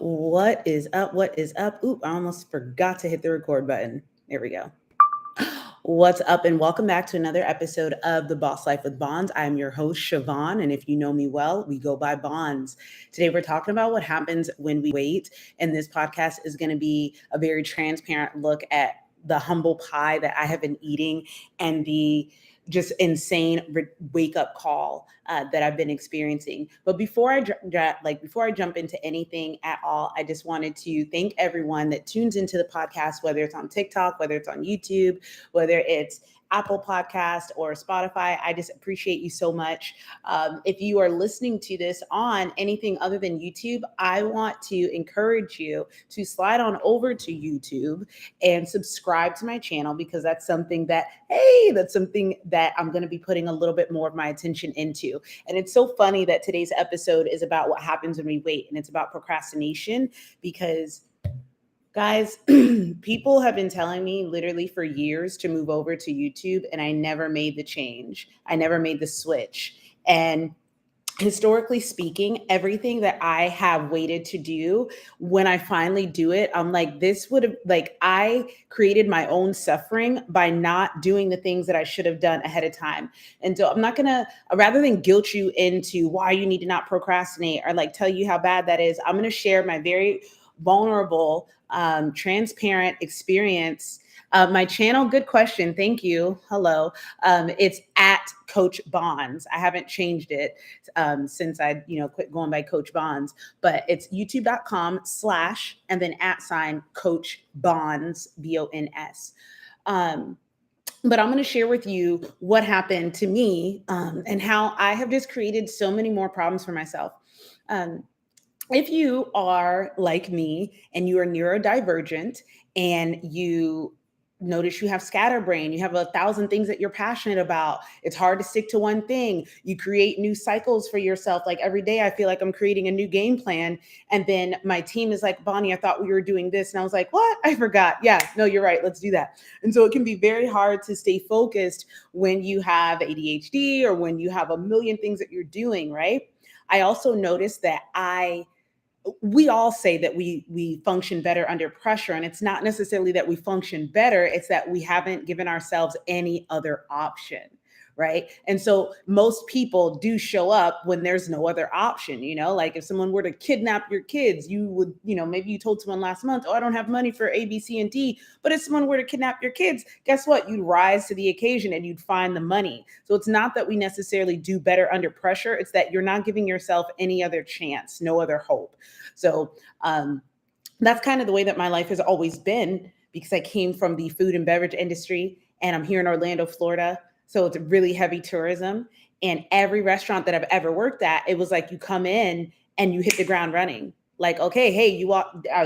What is up? What is up? Oop, I almost forgot to hit the record button. There we go. What's up, and welcome back to another episode of The Boss Life with Bonds. I'm your host, Siobhan, and if you know me well, we go by Bonds. Today, we're talking about what happens when we wait, and this podcast is going to be a very transparent look at the humble pie that I have been eating and the just insane wake up call that I've been experiencing. But before I jump into anything at all, I just wanted to thank everyone that tunes into the podcast, whether it's on TikTok, whether it's on YouTube, whether it's Apple Podcast or Spotify. I just appreciate you so much. If you are listening to this on anything other than YouTube, I want to encourage you to slide on over to YouTube and subscribe to my channel, because that's something that I'm going to be putting a little bit more of my attention into. And it's so funny that today's episode is about what happens when we wait, and it's about procrastination, because guys, people have been telling me literally for years to move over to YouTube, and I never made the change. I never made the switch. And historically speaking, everything that I have waited to do, when I finally do it, I'm like, I created my own suffering by not doing the things that I should have done ahead of time. And so I'm not gonna, rather than guilt you into why you need to not procrastinate or like tell you how bad that is, I'm gonna share my very vulnerable, transparent experience. My channel, good question. Thank you. Hello. It's at Coach Bonds. I haven't changed it since I, quit going by Coach Bonds, but it's youtube.com/ and then @ Coach Bonds, BONS. But I'm going to share with you what happened to me and how I have just created so many more problems for myself. If you are like me and you are neurodivergent and you notice you have scatterbrain, you have 1,000 things that you're passionate about, it's hard to stick to one thing. You create new cycles for yourself. Like every day I feel like I'm creating a new game plan. And then my team is like, Bonnie, I thought we were doing this. And I was like, what? I forgot. Yeah, no, you're right. Let's do that. And so it can be very hard to stay focused when you have ADHD or when you have a million things that you're doing, right? I also noticed that we all say that we function better under pressure, and it's not necessarily that we function better, it's that we haven't given ourselves any other option, right? And so most people do show up when there's no other option, like if someone were to kidnap your kids, you would, maybe you told someone last month, oh, I don't have money for A, B, C, and D, but if someone were to kidnap your kids, guess what? You'd rise to the occasion and you'd find the money. So it's not that we necessarily do better under pressure, it's that you're not giving yourself any other chance, no other hope. So that's kind of the way that my life has always been, because I came from the food and beverage industry, and I'm here in Orlando, Florida. So it's really heavy tourism. And every restaurant that I've ever worked at, it was like you come in and you hit the ground running. Like, okay, hey, you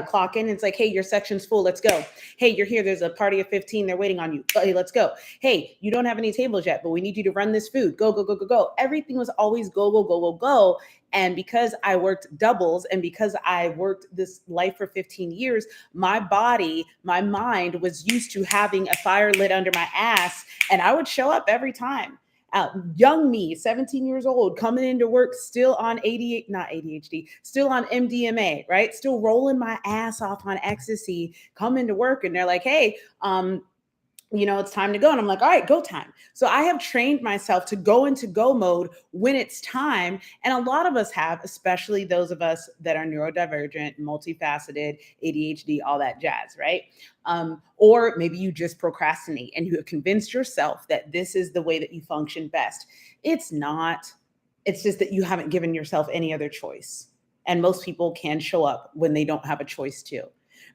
clock in. It's like, hey, your section's full. Let's go. Hey, you're here. There's a party of 15. They're waiting on you. Hey, let's go. Hey, you don't have any tables yet, but we need you to run this food. Go, go, go, go, go. Everything was always go, go, go, go, go. And because I worked doubles and because I worked this life for 15 years, my body, my mind was used to having a fire lit under my ass, and I would show up every time. Young me, 17 years old, coming into work still on ADHD, still on MDMA, right? Still rolling my ass off on ecstasy, coming to work, and they're like, hey, it's time to go. And I'm like, all right, go time. So I have trained myself to go into go mode when it's time. And a lot of us have, especially those of us that are neurodivergent, multifaceted, ADHD, all that jazz, right? Or maybe you just procrastinate and you have convinced yourself that this is the way that you function best. It's not. It's just that you haven't given yourself any other choice. And most people can show up when they don't have a choice too.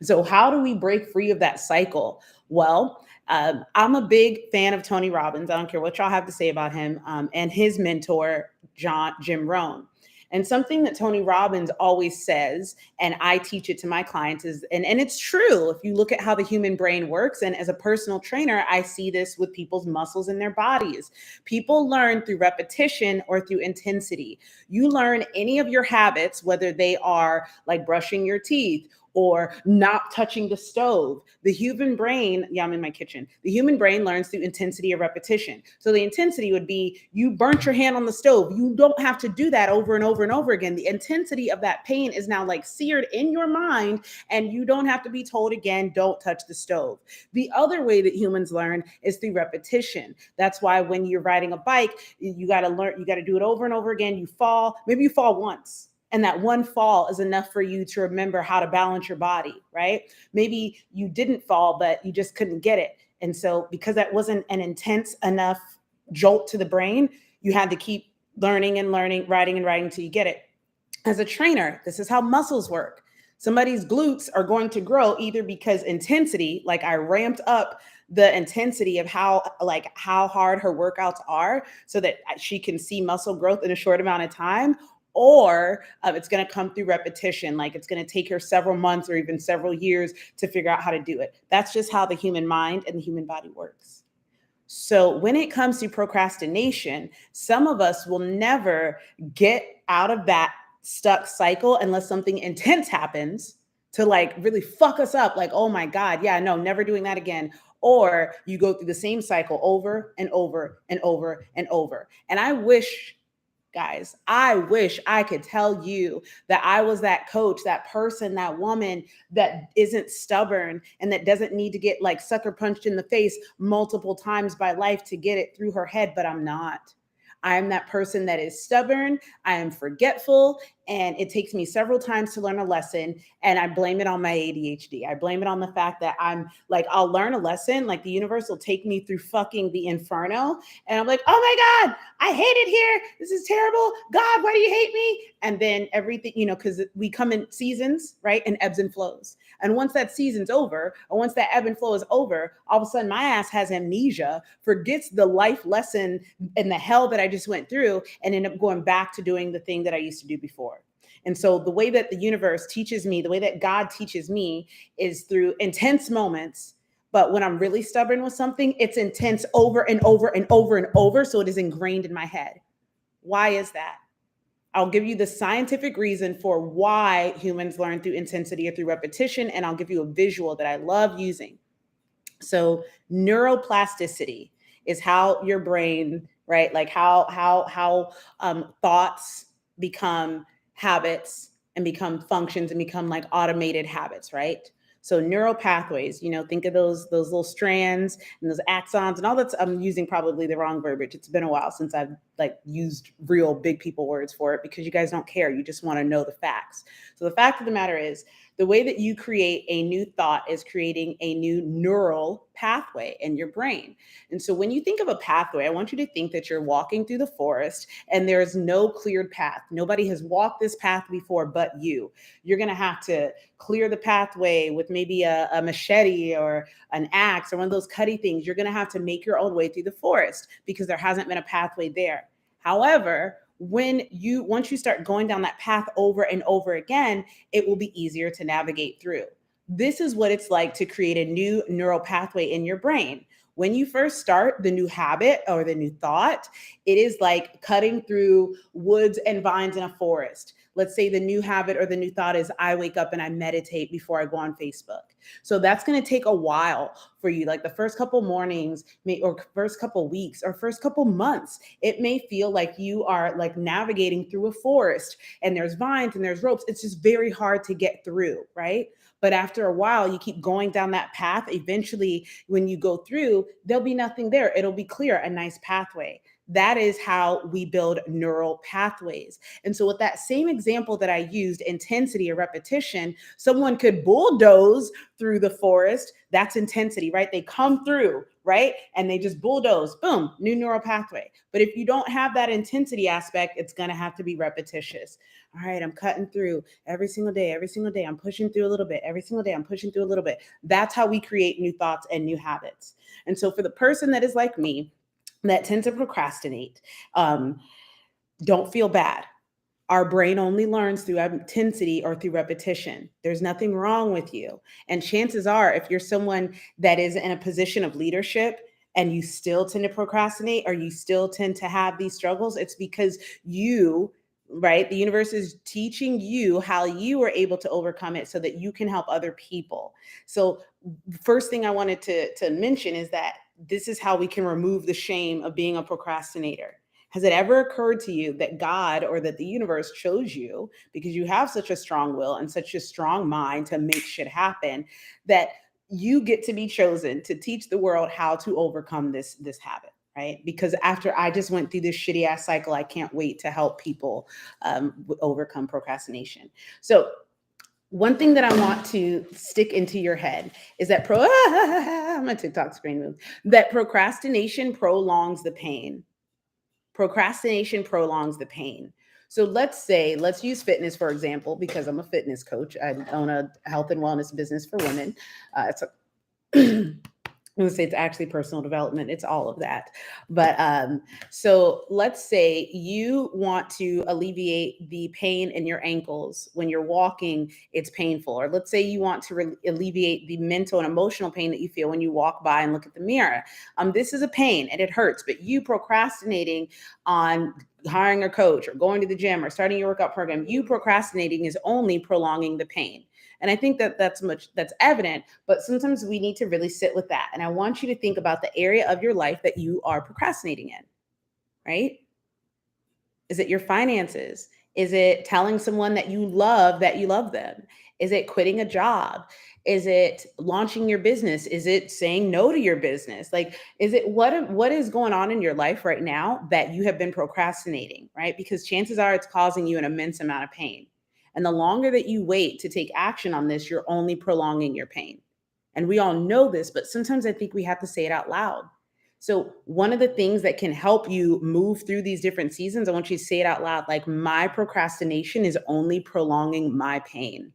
So how do we break free of that cycle? Well, I'm a big fan of Tony Robbins. I don't care what y'all have to say about him, and his mentor, Jim Rohn. And something that Tony Robbins always says, and I teach it to my clients, is, and it's true, if you look at how the human brain works, and as a personal trainer, I see this with people's muscles in their bodies. People learn through repetition or through intensity. You learn any of your habits, whether they are like brushing your teeth or not touching the stove. The human brain, I'm in my kitchen. The human brain learns through intensity of repetition. So the intensity would be, you burnt your hand on the stove. You don't have to do that over and over and over again. The intensity of that pain is now like seared in your mind, and you don't have to be told again, don't touch the stove. The other way that humans learn is through repetition. That's why when you're riding a bike, you got to do it over and over again. You fall, maybe you fall once, and that one fall is enough for you to remember how to balance your body, right? Maybe you didn't fall, but you just couldn't get it. And so because that wasn't an intense enough jolt to the brain, you had to keep learning and learning, riding and riding until you get it. As a trainer, this is how muscles work. Somebody's glutes are going to grow either because intensity, like I ramped up the intensity of how hard her workouts are so that she can see muscle growth in a short amount of time, or it's going to come through repetition. Like it's going to take her several months or even several years to figure out how to do it. That's just how the human mind and the human body works. So when it comes to procrastination, some of us will never get out of that stuck cycle unless something intense happens to like really fuck us up. Like, oh my God, yeah, no, never doing that again. Or you go through the same cycle over and over and over and over. And I wish, guys, I wish I could tell you that I was that coach, that person, that woman that isn't stubborn and that doesn't need to get like sucker punched in the face multiple times by life to get it through her head, but I'm not. I am that person that is stubborn. I am forgetful, and it takes me several times to learn a lesson, and I blame it on my ADHD. I blame it on the fact that I'm like, I'll learn a lesson, like the universe will take me through fucking the inferno, and I'm like, oh my God, I hate it here. This is terrible. God, why do you hate me? And then everything, because we come in seasons, right? And ebbs and flows. And once that season's over, or once that ebb and flow is over, all of a sudden my ass has amnesia, forgets the life lesson and the hell that I just went through, and end up going back to doing the thing that I used to do before. And so the way that the universe teaches me, the way that God teaches me is through intense moments. But when I'm really stubborn with something, it's intense over and over and over and over. So it is ingrained in my head. Why is that? I'll give you the scientific reason for why humans learn through intensity or through repetition, and I'll give you a visual that I love using. So neuroplasticity is how your brain, right? Like how thoughts become habits and become functions and become like automated habits, right? So neural pathways, think of those little strands and those axons and all that. I'm using probably the wrong verbiage. It's been a while since I've like used real big people words for it, because you guys don't care. You just want to know the facts. So the fact of the matter is, the way that you create a new thought is creating a new neural pathway in your brain. And so when you think of a pathway, I want you to think that you're walking through the forest and there's no cleared path. Nobody has walked this path before but you. You're going to have to clear the pathway with maybe a machete or an axe or one of those cutty things. You're going to have to make your own way through the forest because there hasn't been a pathway there. However, once you start going down that path over and over again, it will be easier to navigate through. This is what it's like to create a new neural pathway in your brain. When you first start the new habit or the new thought, it is like cutting through woods and vines in a forest. Let's say the new habit or the new thought is I wake up and I meditate before I go on Facebook. So that's going to take a while for you. Like the first couple mornings or first couple weeks or first couple months, it may feel like you are like navigating through a forest and there's vines and there's ropes. It's just very hard to get through, right? But after a while, you keep going down that path. Eventually, when you go through, there'll be nothing there. It'll be clear, a nice pathway. That is how we build neural pathways. And so with that same example that I used, intensity or repetition, someone could bulldoze through the forest. That's intensity, right? They come through, right? And they just bulldoze, boom, new neural pathway. But if you don't have that intensity aspect, it's going to have to be repetitious. All right, I'm cutting through every single day, I'm pushing through a little bit, every single day, I'm pushing through a little bit. That's how we create new thoughts and new habits. And so for the person that is like me, that tend to procrastinate, don't feel bad. Our brain only learns through intensity or through repetition. There's nothing wrong with you. And chances are, if you're someone that is in a position of leadership and you still tend to procrastinate or you still tend to have these struggles, it's because you right? The universe is teaching you how you are able to overcome it so that you can help other people. So first thing I wanted to mention is that this is how we can remove the shame of being a procrastinator. Has it ever occurred to you that God or that the universe chose you because you have such a strong will and such a strong mind to make shit happen, that you get to be chosen to teach the world how to overcome this habit? Right? Because after I just went through this shitty ass cycle, I can't wait to help people overcome procrastination. So one thing that I want to stick into your head is that my TikTok screen moved, that procrastination prolongs the pain. Procrastination prolongs the pain. So let's use fitness, for example, because I'm a fitness coach. I own a health and wellness business for women. It's a I would say it's actually personal development. It's all of that. But so let's say you want to alleviate the pain in your ankles when you're walking, it's painful. Or let's say you want to alleviate the mental and emotional pain that you feel when you walk by and look at the mirror. This is a pain and it hurts, but you procrastinating on hiring a coach or going to the gym or starting your workout program, you procrastinating is only prolonging the pain. And I think that that's evident, but sometimes we need to really sit with that. And I want you to think about the area of your life that you are procrastinating in, right? Is it your finances? Is it telling someone that you love them? Is it quitting a job? Is it launching your business? Is it saying no to your business? Like, is it what is going on in your life right now that you have been procrastinating, right? Because chances are it's causing you an immense amount of pain. And the longer that you wait to take action on this, you're only prolonging your pain. And we all know this, but sometimes I think we have to say it out loud. So one of the things that can help you move through these different seasons, I want you to say it out loud, like, my procrastination is only prolonging my pain.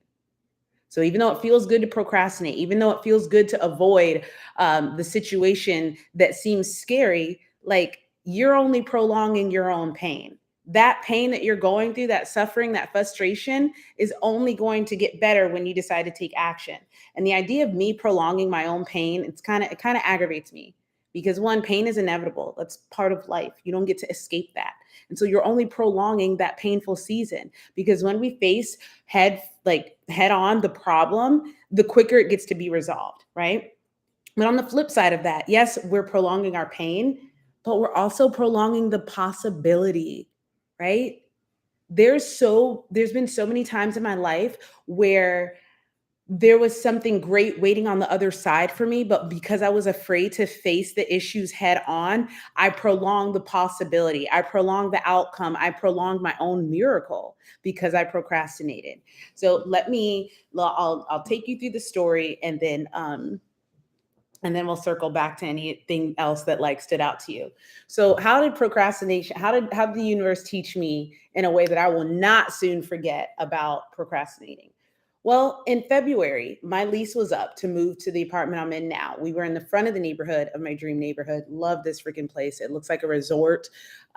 So even though it feels good to procrastinate, even though it feels good to avoid the situation that seems scary, like, you're only prolonging your own pain. That pain that you're going through, that suffering, that frustration is only going to get better when you decide to take action. And the idea of me prolonging my own pain, it kind of aggravates me, because one, pain is inevitable. That's part of life. You don't get to escape that. And so you're only prolonging that painful season, because when we face head on the problem, the quicker it gets to be resolved, right? But on the flip side of that, yes, we're prolonging our pain, but we're also prolonging the possibility, right? There's been so many times in my life where there was something great waiting on the other side for me, but because I was afraid to face the issues head on, I prolonged the possibility. I prolonged the outcome. I prolonged my own miracle because I procrastinated. So I'll take you through the story, and then we'll circle back to anything else that stood out to you. So how did the universe teach me in a way that I will not soon forget about procrastinating? Well, in February, my lease was up to move to the apartment I'm in now. We were in the front of the neighborhood of my dream neighborhood. Love this freaking place. It looks like a resort.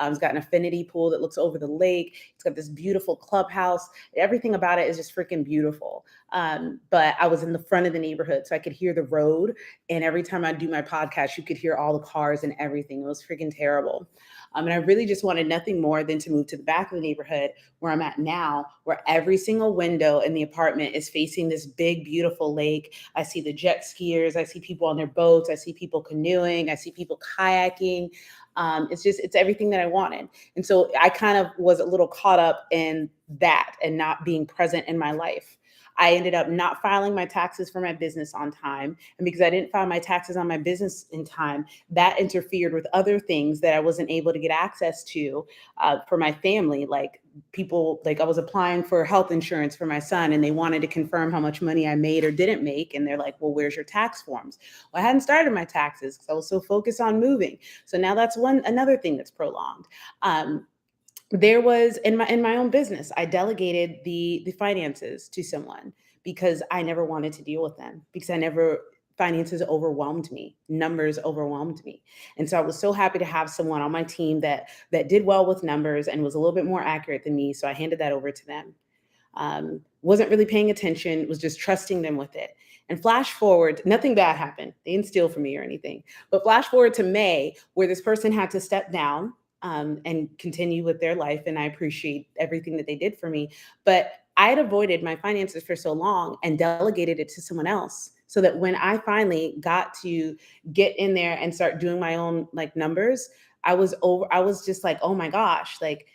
It's got an infinity pool that looks over the lake. It's got this beautiful clubhouse. Everything about it is just freaking beautiful. But I was in the front of the neighborhood, so I could hear the road. And every time I do my podcast, you could hear all the cars and everything. It was freaking terrible. And I really just wanted nothing more than to move to the back of the neighborhood where I'm at now, where every single window in the apartment is facing this big, beautiful lake. I see the jet skiers. I see people on their boats. I see people canoeing. I see people kayaking. It's everything that I wanted. And so I kind of was a little caught up in that and not being present in my life. I ended up not filing my taxes for my business on time. And because I didn't file my taxes on my business in time, that interfered with other things that I wasn't able to get access to for my family. Like I was applying for health insurance for my son, and they wanted to confirm how much money I made or didn't make. And they're like, well, where's your tax forms? Well, I hadn't started my taxes because I was so focused on moving. So now that's another thing that's prolonged. There was in my own business, I delegated the finances to someone because I never wanted to deal with them, because finances overwhelmed me, numbers overwhelmed me. And so I was so happy to have someone on my team that did well with numbers and was a little bit more accurate than me. So I handed that over to them. Wasn't really paying attention, was just trusting them with it. And flash forward, nothing bad happened. They didn't steal from me or anything. But flash forward to May, where this person had to step down. and continue with their life. And I appreciate everything that they did for me. But I had avoided my finances for so long and delegated it to someone else. So that when I finally got to get in there and start doing my own like numbers, I was just like, oh my gosh, like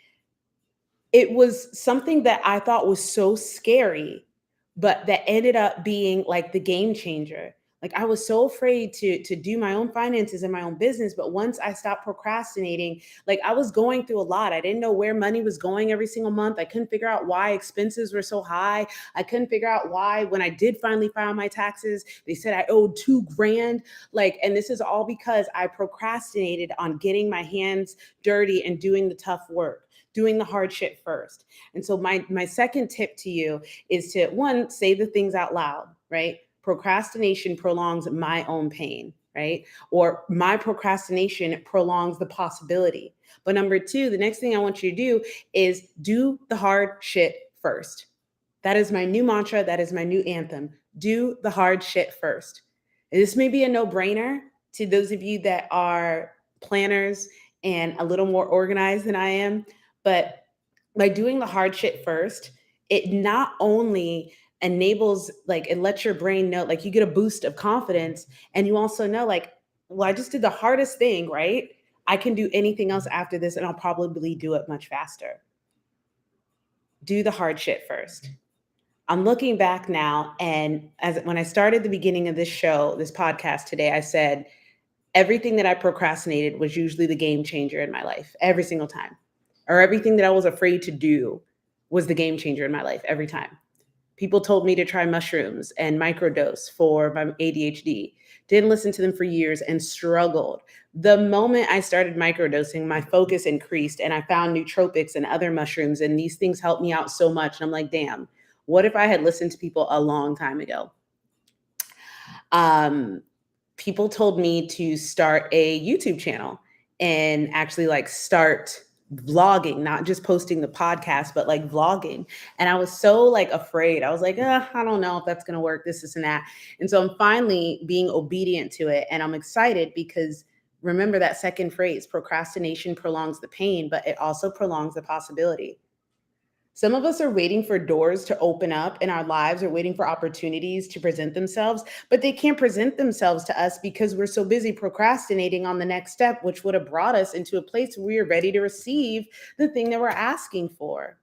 it was something that I thought was so scary, but that ended up being like the game changer. Like I was so afraid to do my own finances and my own business, but once I stopped procrastinating, like I was going through a lot. I didn't know where money was going every single month. I couldn't figure out why expenses were so high. I couldn't figure out why when I did finally file my taxes, they said I owed 2 grand. Like, and this is all because I procrastinated on getting my hands dirty and doing the tough work, doing the hard shit first. And so my second tip to you is to, one, say the things out loud, right? Procrastination prolongs my own pain, right? Or my procrastination prolongs the possibility. But number two, the next thing I want you to do is do the hard shit first. That is my new mantra. That is my new anthem. Do the hard shit first. And this may be a no-brainer to those of you that are planners and a little more organized than I am. But by doing the hard shit first, it not only enables, like, it lets your brain know, like, you get a boost of confidence, and you also know, like, well, I just did the hardest thing, right? I can do anything else after this, and I'll probably do it much faster. Do the hard shit first. I'm looking back now, and when I started the beginning of this show, this podcast today, I said everything that I procrastinated was usually the game changer in my life, every single time. Or everything that I was afraid to do was the game changer in my life every time. People told me to try mushrooms and microdose for my ADHD. Didn't listen to them for years and struggled. The moment I started microdosing, my focus increased and I found nootropics and other mushrooms, and these things helped me out so much. And I'm like, damn, what if I had listened to people a long time ago? People told me to start a YouTube channel and actually like start vlogging, not just posting the podcast, but like vlogging. And I was so like afraid. I was like, I don't know if that's going to work, this and that. And so I'm finally being obedient to it. And I'm excited because remember that second phrase, procrastination prolongs the pain, but it also prolongs the possibility. Some of us are waiting for doors to open up in our lives or waiting for opportunities to present themselves, but they can't present themselves to us because we're so busy procrastinating on the next step, which would have brought us into a place where we are ready to receive the thing that we're asking for.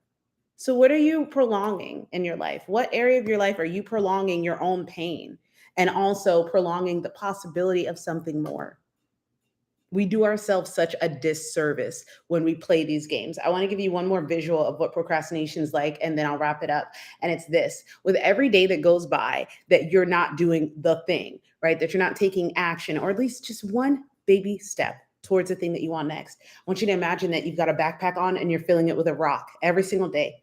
So what are you prolonging in your life? What area of your life are you prolonging your own pain and also prolonging the possibility of something more? We do ourselves such a disservice when we play these games. I want to give you one more visual of what procrastination is like, and then I'll wrap it up. And it's this: with every day that goes by that you're not doing the thing, right? That you're not taking action, or at least just one baby step towards the thing that you want next. I want you to imagine that you've got a backpack on and you're filling it with a rock every single day,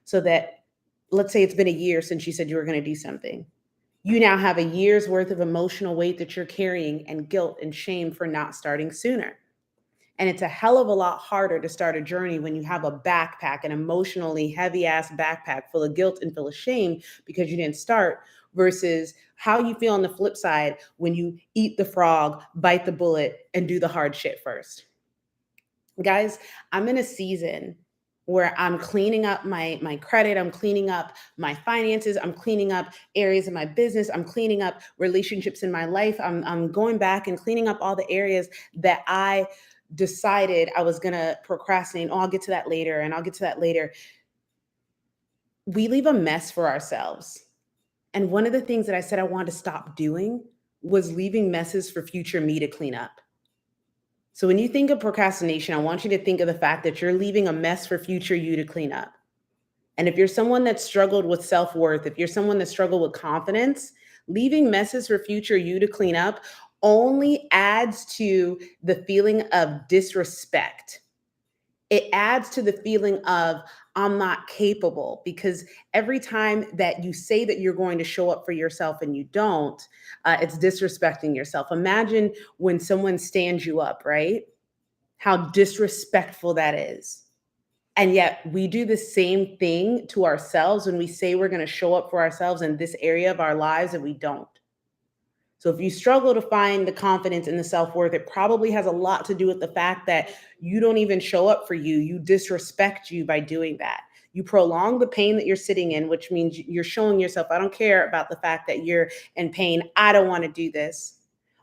so that, let's say it's been a year since you said you were going to do something. You now have a year's worth of emotional weight that you're carrying and guilt and shame for not starting sooner. And it's a hell of a lot harder to start a journey when you have a backpack, an emotionally heavy ass backpack full of guilt and full of shame because you didn't start, versus how you feel on the flip side when you eat the frog, bite the bullet, and do the hard shit first. Guys, I'm in a season where I'm cleaning up my credit, I'm cleaning up my finances, I'm cleaning up areas of my business, I'm cleaning up relationships in my life. I'm going back and cleaning up all the areas that I decided I was gonna procrastinate. Oh, I'll get to that later, and I'll get to that later. We leave a mess for ourselves. And one of the things that I said I wanted to stop doing was leaving messes for future me to clean up. So when you think of procrastination, I want you to think of the fact that you're leaving a mess for future you to clean up. And if you're someone that struggled with self-worth, if you're someone that struggled with confidence, leaving messes for future you to clean up only adds to the feeling of disrespect. It adds to the feeling of I'm not capable, because every time that you say that you're going to show up for yourself and you don't, it's disrespecting yourself. Imagine when someone stands you up, right? How disrespectful that is. And yet we do the same thing to ourselves when we say we're going to show up for ourselves in this area of our lives and we don't. So if you struggle to find the confidence and the self-worth, it probably has a lot to do with the fact that you don't even show up for you. You disrespect you by doing that. You prolong the pain that you're sitting in, which means you're showing yourself, I don't care about the fact that you're in pain. I don't want to do this.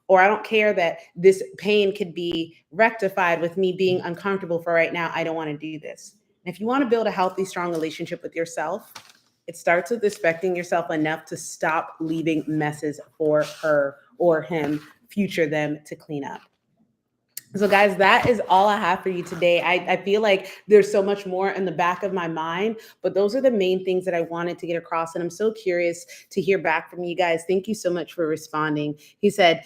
Or I don't care that this pain could be rectified with me being uncomfortable for right now. I don't want to do this. And if you want to build a healthy, strong relationship with yourself, it starts with respecting yourself enough to stop leaving messes for her or him, future them, to clean up. So guys, that is all I have for you today. I feel like there's so much more in the back of my mind, but those are the main things that I wanted to get across. And I'm so curious to hear back from you guys. Thank you so much for responding. He said,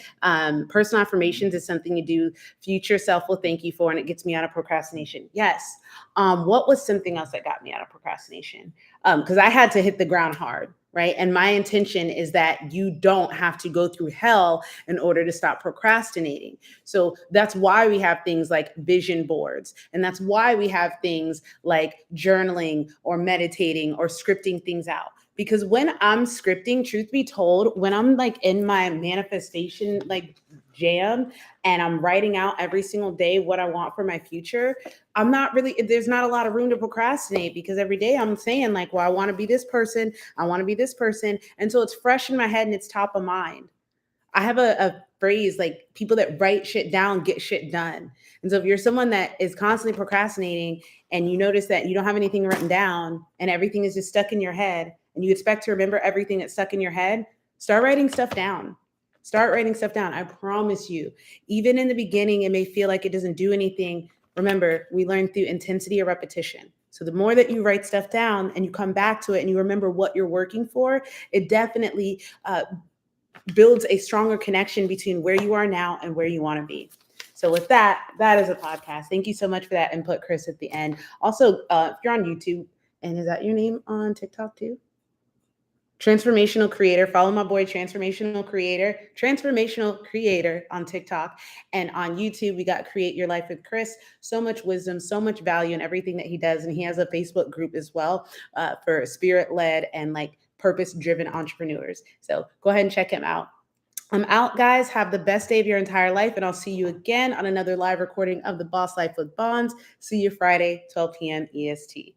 personal affirmations is something you do. Future self will thank you for, and it gets me out of procrastination. Yes. What was something else that got me out of procrastination? Because I had to hit the ground hard. Right. And my intention is that you don't have to go through hell in order to stop procrastinating. So that's why we have things like vision boards. And that's why we have things like journaling or meditating or scripting things out. Because when I'm scripting, truth be told, when I'm like in my manifestation like jam and I'm writing out every single day what I want for my future, I'm not really, there's not a lot of room to procrastinate, because every day I'm saying like, well, I want to be this person. I want to be this person. And so it's fresh in my head and it's top of mind. I have a phrase like, people that write shit down get shit done. And so if you're someone that is constantly procrastinating and you notice that you don't have anything written down and everything is just stuck in your head and you expect to remember everything that's stuck in your head, start writing stuff down. Start writing stuff down. I promise you, even in the beginning, it may feel like it doesn't do anything. Remember, we learn through intensity or repetition. So the more that you write stuff down and you come back to it and you remember what you're working for, it definitely builds a stronger connection between where you are now and where you want to be. So with that, that is a podcast. Thank you so much for that input, Chris, at the end. Also, if you're on YouTube, and is that your name on TikTok too? Transformational Creator. Follow my boy, Transformational Creator on TikTok. And on YouTube, we got Create Your Life with Chris. So much wisdom, so much value in everything that he does. And he has a Facebook group as well for spirit-led and like purpose-driven entrepreneurs. So go ahead and check him out. I'm out, guys. Have the best day of your entire life. And I'll see you again on another live recording of The Boss Life with Bonds. See you Friday, 12 p.m. EST.